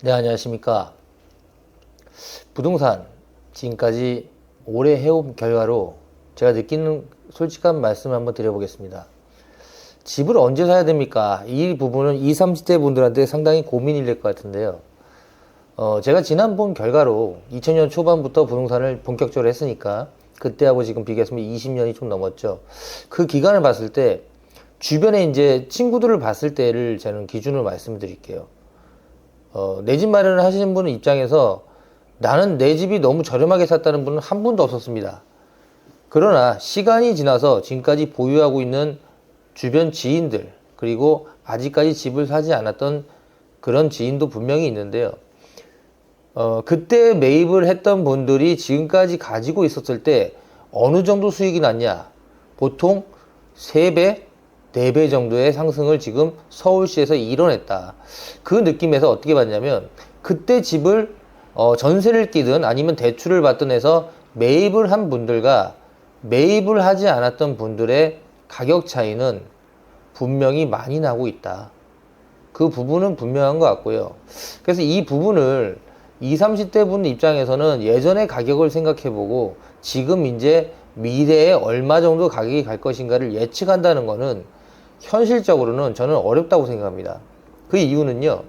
네, 안녕하십니까. 부동산 지금까지 오래 해온 결과로 제가 느끼는 솔직한 말씀을 한번 드려보겠습니다. 집을 언제 사야 됩니까? 이 부분은 20, 30대 분들한테 상당히 고민이 될 것 같은데요. 제가 지난 본 결과로 2000년 초반부터 부동산을 본격적으로 했으니까 그때하고 지금 비교했으면 20년이 좀 넘었죠. 그 기간을 봤을 때 주변에 이제 친구들을 봤을 때를 저는 기준으로 말씀드릴게요. 내 집 마련을 하시는 분 입장에서 나는 내 집이 너무 저렴하게 샀다는 분은 한 분도 없었습니다. 그러나 시간이 지나서 지금까지 보유하고 있는 주변 지인들, 그리고 아직까지 집을 사지 않았던 그런 지인도 분명히 있는데요. 그때 매입을 했던 분들이 지금까지 가지고 있었을 때 어느 정도 수익이 났냐? 보통 3배, 4배 정도의 상승을 지금 서울시에서 이뤄냈다. 그 느낌에서 어떻게 봤냐면 그때 집을 전세를 끼든 아니면 대출을 받든 해서 매입을 한 분들과 매입을 하지 않았던 분들의 가격 차이는 분명히 많이 나고 있다. 그 부분은 분명한 것 같고요. 그래서 이 부분을 20, 30대 분 입장에서는 예전의 가격을 생각해보고 지금 이제 미래에 얼마 정도 가격이 갈 것인가를 예측한다는 것은 현실적으로는 저는 어렵다고 생각합니다. 그 이유는요,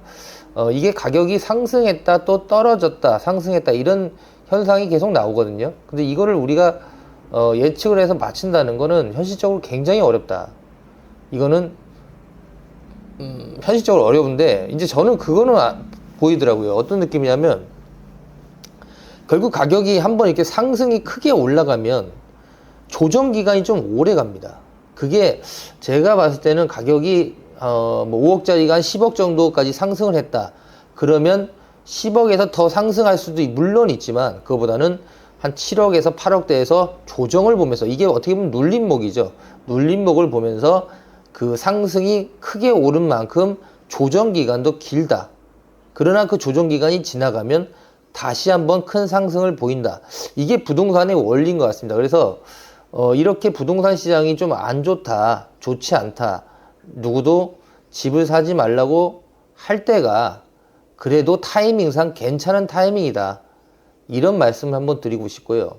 이게 가격이 상승했다 또 떨어졌다 상승했다 이런 현상이 계속 나오거든요. 근데 이거를 우리가 예측을 해서 맞춘다는 거는 현실적으로 굉장히 어렵다. 이거는 현실적으로 어려운데 이제 저는 그거는 보이더라고요. 어떤 느낌이냐면 결국 가격이 한번 이렇게 상승이 크게 올라가면 조정 기간이 좀 오래 갑니다. 그게 제가 봤을 때는 가격이 뭐 5억짜리가 한 10억 정도까지 상승을 했다. 그러면 10억에서 더 상승할 수도 물론 있지만 그거보다는 한 7억에서 8억대에서 조정을 보면서 이게 어떻게 보면 눌림목이죠. 눌림목을 보면서 그 상승이 크게 오른 만큼 조정 기간도 길다. 그러나 그 조정 기간이 지나가면 다시 한번 큰 상승을 보인다. 이게 부동산의 원리인 것 같습니다. 그래서 이렇게 부동산 시장이 좀 안 좋다, 좋지 않다, 누구도 집을 사지 말라고 할 때가 그래도 타이밍상 괜찮은 타이밍이다. 이런 말씀을 한번 드리고 싶고요.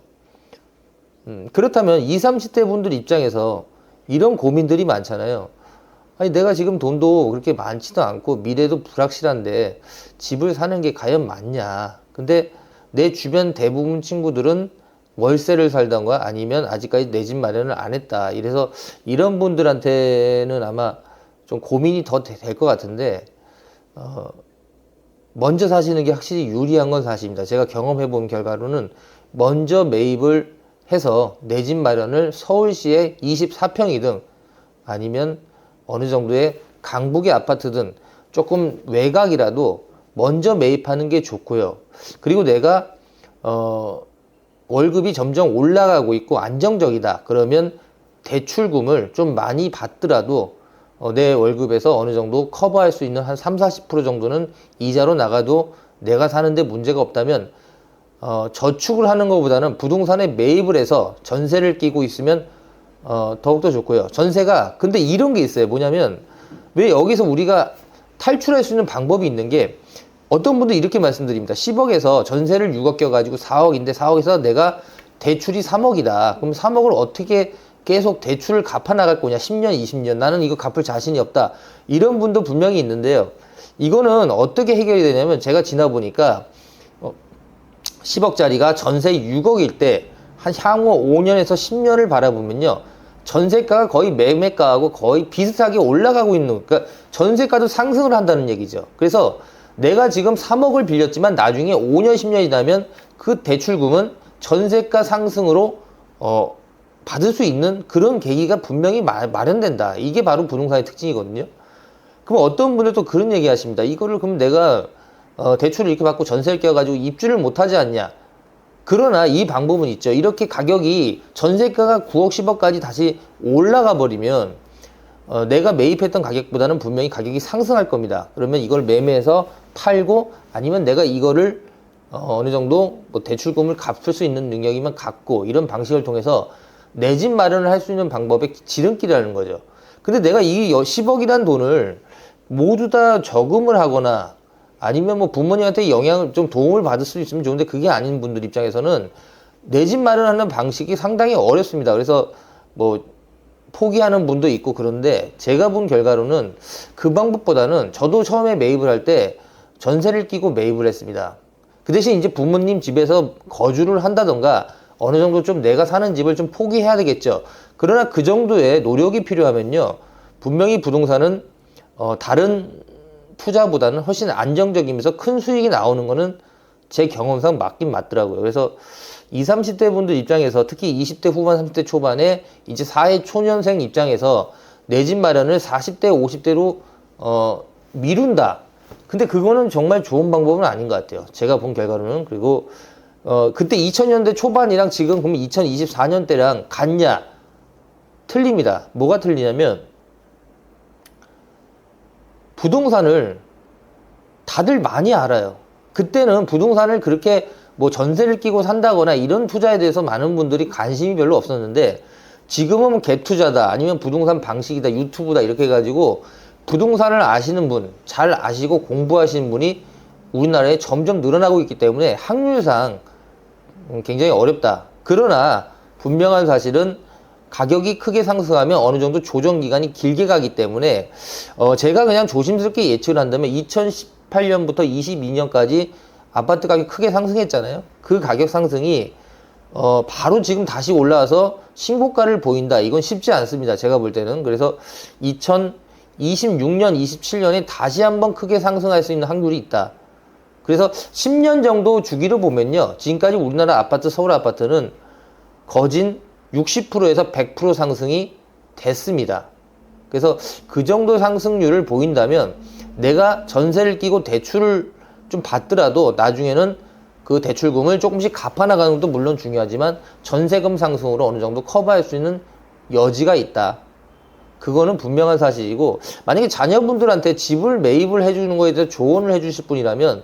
그렇다면 20, 30대 분들 입장에서 이런 고민들이 많잖아요. 아니, 내가 지금 돈도 그렇게 많지도 않고 미래도 불확실한데 집을 사는 게 과연 맞냐. 근데 내 주변 대부분 친구들은 월세를 살던가 아니면 아직까지 내 집 마련을 안 했다. 이래서 이런 분들한테는 아마 좀 고민이 더 될 것 같은데, 먼저 사시는 게 확실히 유리한 건 사실입니다. 제가 경험해 본 결과로는 먼저 매입을 해서 내 집 마련을 서울시의 24평이든 아니면 어느 정도의 강북의 아파트든 조금 외곽이라도 먼저 매입하는 게 좋고요. 그리고 내가 월급이 점점 올라가고 있고 안정적이다. 그러면 대출금을 좀 많이 받더라도 내 월급에서 어느 정도 커버할 수 있는 한 3, 40% 정도는 이자로 나가도 내가 사는데 문제가 없다면 저축을 하는 것보다는 부동산에 매입을 해서 전세를 끼고 있으면 더욱더 좋고요. 전세가 근데 이런 게 있어요. 뭐냐면 왜 여기서 우리가 탈출할 수 있는 방법이 있는 게 어떤 분들 이렇게 말씀드립니다. 10억에서 전세를 6억 껴가지고 4억인데 4억에서 내가 대출이 3억이다. 그럼 3억을 어떻게 계속 대출을 갚아 나갈 거냐? 10년, 20년. 나는 이거 갚을 자신이 없다. 이런 분도 분명히 있는데요. 이거는 어떻게 해결이 되냐면 제가 지나보니까 10억짜리가 전세 6억일 때 한 향후 5년에서 10년을 바라보면요. 전세가가 거의 매매가하고 거의 비슷하게 올라가고 있는, 그러니까 전세가도 상승을 한다는 얘기죠. 그래서 내가 지금 3억을 빌렸지만 나중에 5년, 10년이 지나면 그 대출금은 전세가 상승으로 받을 수 있는 그런 계기가 분명히 마련된다. 이게 바로 부동산의 특징이거든요. 그럼 어떤 분들도 그런 얘기 하십니다. 이거를 그럼 내가 대출을 이렇게 받고 전세를 껴가지고 입주를 못하지 않냐. 그러나 이 방법은 있죠. 이렇게 가격이 전세가가 9억, 10억까지 다시 올라가 버리면 내가 매입했던 가격보다는 분명히 가격이 상승할 겁니다. 그러면 이걸 매매해서 팔고 아니면 내가 이거를 어느 정도 뭐 대출금을 갚을 수 있는 능력이면 갚고 이런 방식을 통해서 내 집 마련을 할 수 있는 방법의 지름길이라는 거죠. 근데 내가 이 10억이란 돈을 모두 다 저금을 하거나 아니면 뭐 부모님한테 영향을 좀 도움을 받을 수 있으면 좋은데 그게 아닌 분들 입장에서는 내 집 마련하는 방식이 상당히 어렵습니다. 그래서 뭐 포기하는 분도 있고 그런데 제가 본 결과로는 그 방법보다는 저도 처음에 매입을 할 때 전세를 끼고 매입을 했습니다. 그 대신 이제 부모님 집에서 거주를 한다던가 어느 정도 좀 내가 사는 집을 좀 포기해야 되겠죠. 그러나 그 정도의 노력이 필요하면요. 분명히 부동산은 다른 투자보다는 훨씬 안정적이면서 큰 수익이 나오는 거는 제 경험상 맞긴 맞더라고요. 그래서 20, 30대 분들 입장에서 특히 20대 후반, 30대 초반에 이제 사회 초년생 입장에서 내 집 마련을 40대, 50대로 미룬다. 근데 그거는 정말 좋은 방법은 아닌 것 같아요. 제가 본 결과로는. 그리고 그때 2000년대 초반이랑 지금 보면 2024년대랑 같냐? 틀립니다. 뭐가 틀리냐면 부동산을 다들 많이 알아요. 그때는 부동산을 그렇게 뭐 전세를 끼고 산다거나 이런 투자에 대해서 많은 분들이 관심이 별로 없었는데 지금은 갭 투자다 아니면 부동산 방식이다 유튜브다 이렇게 해가지고 부동산을 아시는 분, 잘 아시고 공부하시는 분이 우리나라에 점점 늘어나고 있기 때문에 확률상 굉장히 어렵다. 그러나 분명한 사실은 가격이 크게 상승하면 어느 정도 조정 기간이 길게 가기 때문에 제가 그냥 조심스럽게 예측을 한다면 2018년부터 22년까지 아파트 가격이 크게 상승했잖아요. 그 가격 상승이 바로 지금 다시 올라와서 신고가를 보인다. 이건 쉽지 않습니다. 제가 볼 때는. 그래서 2026년, 27년에 다시 한번 크게 상승할 수 있는 확률이 있다. 그래서 10년 정도 주기를 보면요. 지금까지 우리나라 아파트, 서울 아파트는 거진 60%에서 100% 상승이 됐습니다. 그래서 그 정도 상승률을 보인다면 내가 전세를 끼고 대출을 좀 받더라도 나중에는 그 대출금을 조금씩 갚아나가는 것도 물론 중요하지만 전세금 상승으로 어느 정도 커버할 수 있는 여지가 있다. 그거는 분명한 사실이고 만약에 자녀분들한테 집을 매입을 해주는 거에 대해서 조언을 해주실 분이라면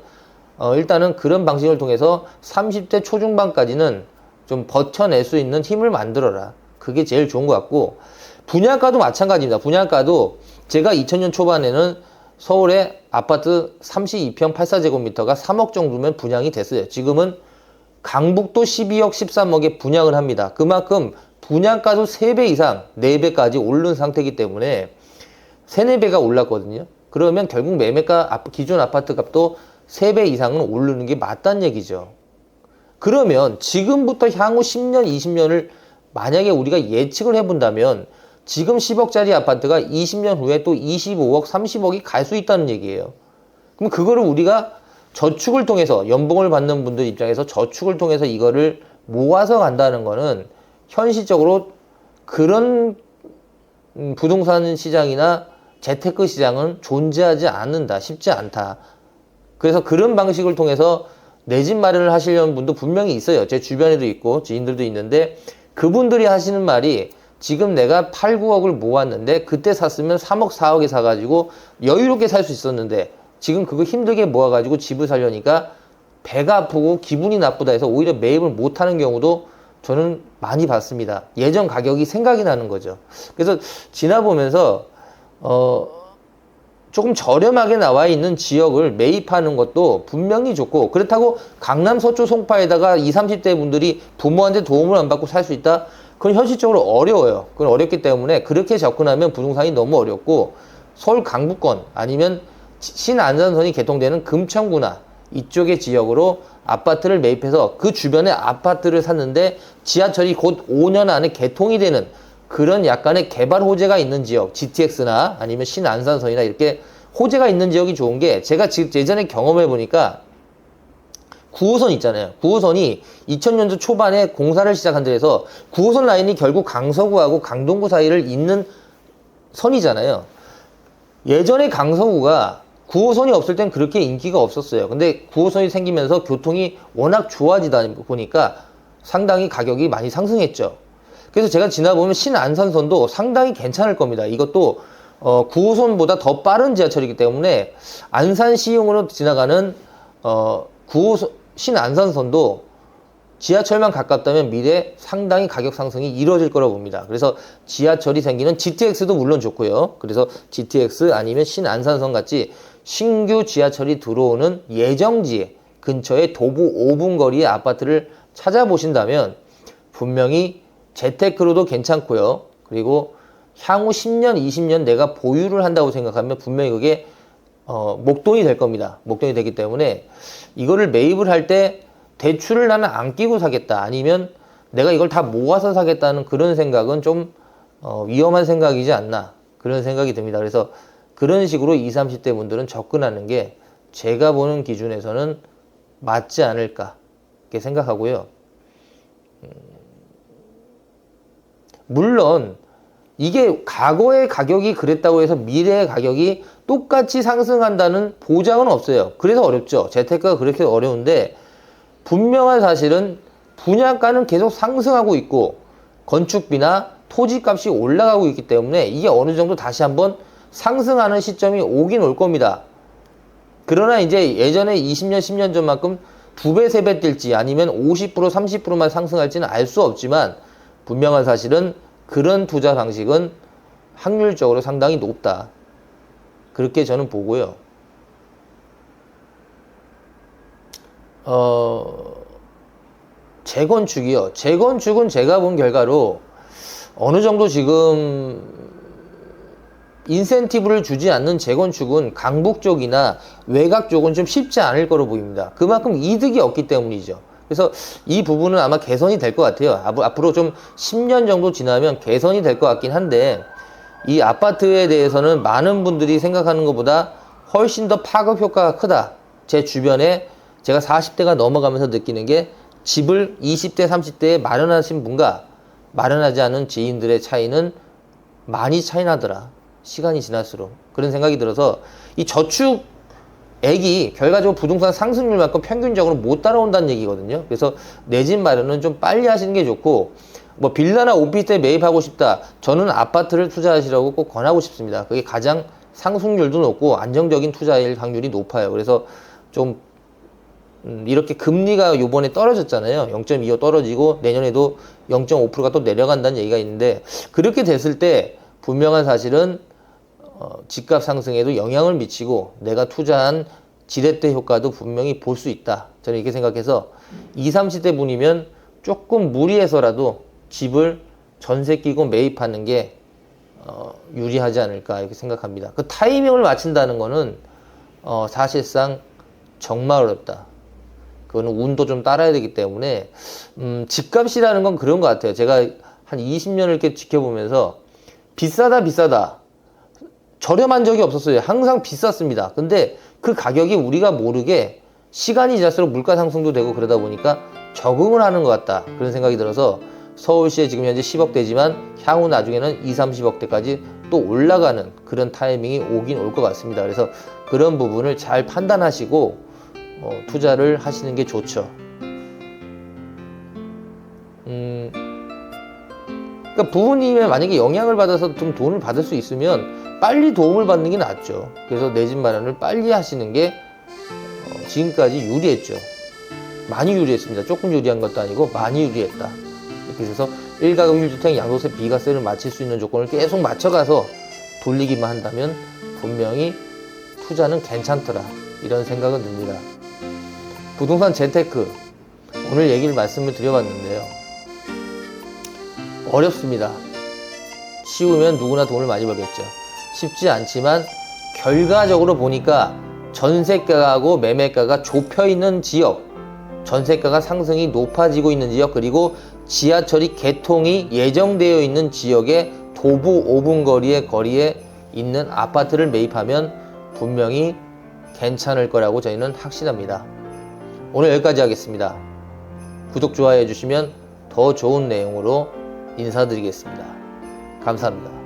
일단은 그런 방식을 통해서 30대 초중반까지는 좀 버텨낼 수 있는 힘을 만들어라. 그게 제일 좋은 것 같고 분양가도 마찬가지입니다. 분양가도 제가 2000년 초반에는 서울의 아파트 32평 84제곱미터가 3억 정도면 분양이 됐어요. 지금은 강북도 12억 13억에 분양을 합니다. 그만큼 분양가도 3배 이상 4배까지 오른 상태이기 때문에 3, 4배가 올랐거든요. 그러면 결국 매매가 기존 아파트 값도 3배 이상은 오르는 게 맞다는 얘기죠. 그러면 지금부터 향후 10년, 20년을 만약에 우리가 예측을 해본다면 지금 10억짜리 아파트가 20년 후에 또 25억, 30억이 갈 수 있다는 얘기예요. 그럼 그거를 우리가 저축을 통해서 연봉을 받는 분들 입장에서 저축을 통해서 이거를 모아서 간다는 거는 현실적으로 그런 부동산 시장이나 재테크 시장은 존재하지 않는다. 쉽지 않다. 그래서 그런 방식을 통해서 내 집 마련을 하시려는 분도 분명히 있어요. 제 주변에도 있고 지인들도 있는데 그분들이 하시는 말이 지금 내가 8, 9억을 모았는데 그때 샀으면 3억, 4억에 사가지고 여유롭게 살 수 있었는데 지금 그거 힘들게 모아가지고 집을 살려니까 배가 아프고 기분이 나쁘다 해서 오히려 매입을 못하는 경우도 저는 많이 봤습니다. 예전 가격이 생각이 나는 거죠. 그래서 지나보면서 조금 저렴하게 나와 있는 지역을 매입하는 것도 분명히 좋고 그렇다고 강남 서초 송파에다가 20, 30대 분들이 부모한테 도움을 안 받고 살 수 있다? 그건 현실적으로 어려워요. 그건 어렵기 때문에 그렇게 접근하면 부동산이 너무 어렵고 서울 강북권 아니면 신안전선이 개통되는 금천구나 이쪽의 지역으로 아파트를 매입해서 그 주변에 아파트를 샀는데 지하철이 곧 5년 안에 개통이 되는 그런 약간의 개발 호재가 있는 지역 GTX나 아니면 신안산선이나 이렇게 호재가 있는 지역이 좋은 게 제가 예전에 경험해 보니까 9호선 있잖아요. 9호선이 2000년도 초반에 공사를 시작한 데에서 9호선 라인이 결국 강서구하고 강동구 사이를 잇는 선이잖아요. 예전에 강서구가 9호선이 없을 땐 그렇게 인기가 없었어요. 근데 9호선이 생기면서 교통이 워낙 좋아지다 보니까 상당히 가격이 많이 상승했죠. 그래서 제가 지나보면 신안산선도 상당히 괜찮을 겁니다. 이것도 9호선보다 더 빠른 지하철이기 때문에 안산시흥으로 지나가는 9호선 신안산선도 지하철만 가깝다면 미래에 상당히 가격 상승이 이루어질 거라고 봅니다. 그래서 지하철이 생기는 GTX도 물론 좋고요. 그래서 GTX 아니면 신안산선 같이 신규 지하철이 들어오는 예정지 근처에 도보 5분 거리의 아파트를 찾아보신다면 분명히 재테크로도 괜찮고요. 그리고 향후 10년, 20년 내가 보유를 한다고 생각하면 분명히 그게 목돈이 될 겁니다. 목돈이 되기 때문에 이거를 매입을 할 때 대출을 나는 안 끼고 사겠다, 아니면 내가 이걸 다 모아서 사겠다는 그런 생각은 좀 위험한 생각이지 않나, 그런 생각이 듭니다. 그래서 그런 식으로 20, 30대 분들은 접근하는 게 제가 보는 기준에서는 맞지 않을까 이렇게 생각하고요. 물론 이게 과거의 가격이 그랬다고 해서 미래의 가격이 똑같이 상승한다는 보장은 없어요. 그래서 어렵죠. 재테크가 그렇게 어려운데, 분명한 사실은 분양가는 계속 상승하고 있고 건축비나 토지값이 올라가고 있기 때문에 이게 어느 정도 다시 한번 상승하는 시점이 오긴 올 겁니다. 그러나 이제 예전에 20년, 10년 전만큼 2배, 3배 뛸지 아니면 50%, 30%만 상승할지는 알 수 없지만 분명한 사실은 그런 투자 방식은 확률적으로 상당히 높다, 그렇게 저는 보고요. 재건축이요. 재건축은 제가 본 결과로 어느 정도 지금 인센티브를 주지 않는 재건축은 강북 쪽이나 외곽 쪽은 좀 쉽지 않을 거로 보입니다. 그만큼 이득이 없기 때문이죠. 그래서 이 부분은 아마 개선이 될 것 같아요. 앞으로 좀 10년 정도 지나면 개선이 될 것 같긴 한데, 이 아파트에 대해서는 많은 분들이 생각하는 것보다 훨씬 더 파급 효과가 크다. 제 주변에 제가 40대가 넘어가면서 느끼는 게, 집을 20대, 30대에 마련하신 분과 마련하지 않은 지인들의 차이는 많이 차이 나더라, 시간이 지날수록. 그런 생각이 들어서 이 저축액이 결과적으로 부동산 상승률만큼 평균적으로 못 따라온다는 얘기거든요. 그래서 내 집 마련은 좀 빨리 하시는 게 좋고, 뭐 빌라나 오피스텔 매입하고 싶다, 저는 아파트를 투자하시라고 꼭 권하고 싶습니다. 그게 가장 상승률도 높고 안정적인 투자일 확률이 높아요. 그래서 좀 이렇게 금리가 요번에 떨어졌잖아요. 0.25 떨어지고 내년에도 0.5%가 또 내려간다는 얘기가 있는데, 그렇게 됐을 때 분명한 사실은 집값 상승에도 영향을 미치고 내가 투자한 지렛대 효과도 분명히 볼 수 있다, 저는 이렇게 생각해서 20, 30대 분이면 조금 무리해서라도 집을 전세 끼고 매입하는 게 유리하지 않을까 이렇게 생각합니다. 그 타이밍을 맞춘다는 거는 사실상 정말 어렵다. 그거는 운도 좀 따라야 되기 때문에 집값이라는 건 그런 것 같아요. 제가 한 20년을 이렇게 지켜보면서 비싸다 저렴한 적이 없었어요. 항상 비쌌습니다. 근데 그 가격이 우리가 모르게 시간이 지날수록 물가 상승도 되고 그러다 보니까 적응을 하는 것 같다, 그런 생각이 들어서 서울시에 지금 현재 10억대지만 향후 나중에는 20, 30억대까지 또 올라가는 그런 타이밍이 오긴 올 것 같습니다. 그래서 그런 부분을 잘 판단하시고 투자를 하시는 게 좋죠. 그러니까 부모님의 만약에 영향을 받아서 좀 돈을 받을 수 있으면 빨리 도움을 받는 게 낫죠. 그래서 내 집 마련을 빨리 하시는 게 지금까지 유리했죠. 많이 유리했습니다. 조금 유리한 것도 아니고 많이 유리했다. 이렇게 해서 1가구 1주택 양도세 비과세를 맞출 수 있는 조건을 계속 맞춰가서 돌리기만 한다면 분명히 투자는 괜찮더라, 이런 생각은 듭니다. 부동산 재테크, 오늘 얘기를 말씀을 드려봤는데요. 어렵습니다. 쉬우면 누구나 돈을 많이 벌겠죠. 쉽지 않지만 결과적으로 보니까 전세가하고 매매가가 좁혀있는 지역, 전세가가 상승이 높아지고 있는 지역, 그리고 지하철이 개통이 예정되어 있는 지역의 도보 5분 거리에 있는 아파트를 매입하면 분명히 괜찮을 거라고 저희는 확신합니다. 오늘 여기까지 하겠습니다. 구독, 좋아요 해주시면 더 좋은 내용으로 인사드리겠습니다. 감사합니다.